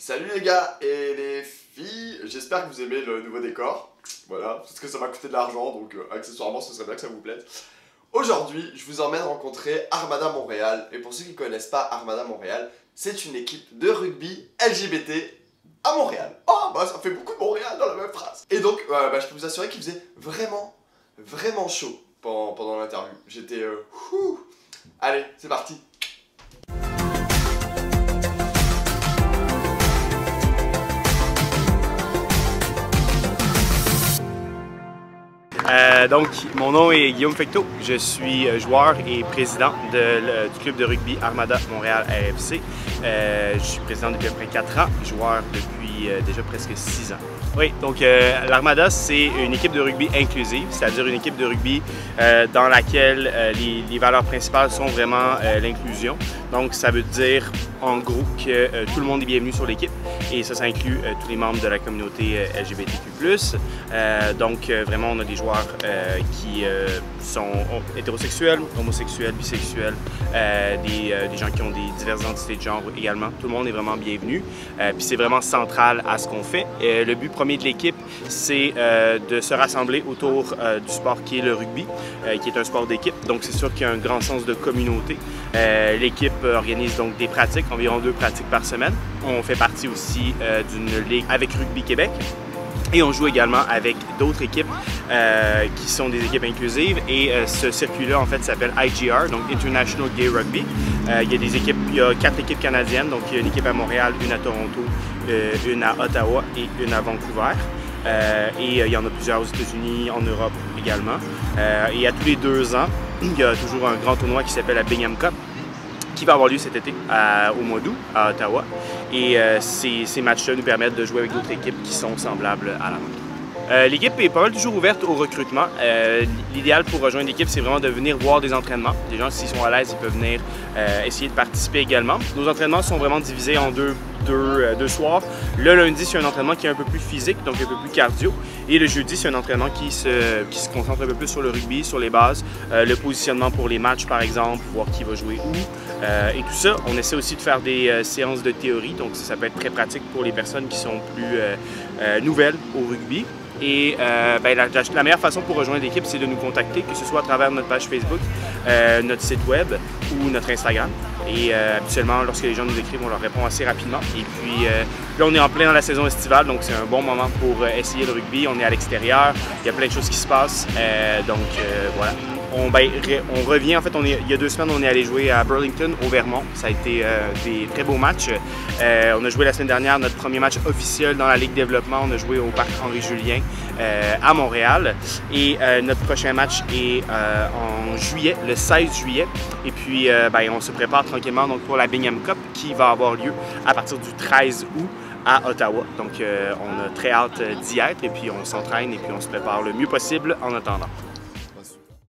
Salut les gars et les filles, j'espère que vous aimez le nouveau décor. Voilà, parce que ça m'a coûté de l'argent, donc accessoirement ce serait bien que ça vous plaise. Aujourd'hui, je vous emmène rencontrer Armada Montréal. Et pour ceux qui ne connaissent pas Armada Montréal, c'est une équipe de rugby LGBT à Montréal. Oh, bah ça fait beaucoup de Montréal dans la même phrase. Et donc, je peux vous assurer qu'il faisait vraiment chaud pendant l'interview. J'étais... Allez, c'est parti. Donc, mon nom est Guillaume Fecteau. Je suis joueur et président du club de rugby Armada Montréal AFC. Je suis président depuis à peu près 4 ans, joueur depuis déjà presque 6 ans. Oui, donc l'Armada, c'est une équipe de rugby inclusive, c'est-à-dire une équipe de rugby dans laquelle les valeurs principales sont vraiment l'inclusion. Donc, ça veut dire en gros que tout le monde est bienvenu sur l'équipe et ça inclut tous les membres de la communauté LGBTQ+. Donc, vraiment, on a des joueurs qui sont hétérosexuels, homosexuels, bisexuels, des gens qui ont des diverses identités de genre également. Tout le monde est vraiment bienvenu. Puis c'est vraiment central à ce qu'on fait. Le but premier de l'équipe, c'est de se rassembler autour du sport qui est le rugby, qui est un sport d'équipe. Donc c'est sûr qu'il y a un grand sens de communauté. L'équipe organise donc des pratiques, environ 2 pratiques par semaine. On fait partie aussi d'une ligue avec Rugby Québec. Et on joue également avec d'autres équipes qui sont des équipes inclusives et ce circuit-là en fait s'appelle IGR, donc International Gay Rugby. Il y a 4 équipes canadiennes, donc il y a une équipe à Montréal, une à Toronto, une à Ottawa et une à Vancouver. Et il y en a plusieurs aux États-Unis, en Europe également. Et à tous les 2 ans, il y a toujours un grand tournoi qui s'appelle la Bingham Cup, qui va avoir lieu cet été au mois d'août à Ottawa. Et ces matchs-là nous permettent de jouer avec d'autres équipes qui sont semblables à la nôtre. L'équipe est pas mal toujours ouverte au recrutement. L'idéal pour rejoindre l'équipe, c'est vraiment de venir voir des entraînements. Les gens, s'ils sont à l'aise, ils peuvent venir essayer de participer également. Nos entraînements sont vraiment divisés en deux soirs. Le lundi, c'est un entraînement qui est un peu plus physique, donc un peu plus cardio. Et le jeudi, c'est un entraînement qui se concentre un peu plus sur le rugby, sur les bases, le positionnement pour les matchs, par exemple, voir qui va jouer où. Et tout ça, on essaie aussi de faire des séances de théorie, donc ça peut être très pratique pour les personnes qui sont plus nouvelles au rugby. Et la meilleure façon pour rejoindre l'équipe, c'est de nous contacter, que ce soit à travers notre page Facebook, notre site web ou notre Instagram. Et habituellement, lorsque les gens nous écrivent, on leur répond assez rapidement. Et puis là, on est en plein dans la saison estivale, donc c'est un bon moment pour essayer le rugby. On est à l'extérieur, il y a plein de choses qui se passent. Voilà. On revient, en fait, il y a 2 semaines, on est allé jouer à Burlington, au Vermont. Ça a été des très beaux matchs. On a joué la semaine dernière notre premier match officiel dans la Ligue Développement. On a joué au Parc Henri-Julien à Montréal. Et notre prochain match est en juillet, le 16 juillet. Et puis, on se prépare tranquillement donc, pour la Bingham Cup qui va avoir lieu à partir du 13 août à Ottawa. Donc, on a très hâte d'y être et puis on s'entraîne et puis on se prépare le mieux possible en attendant.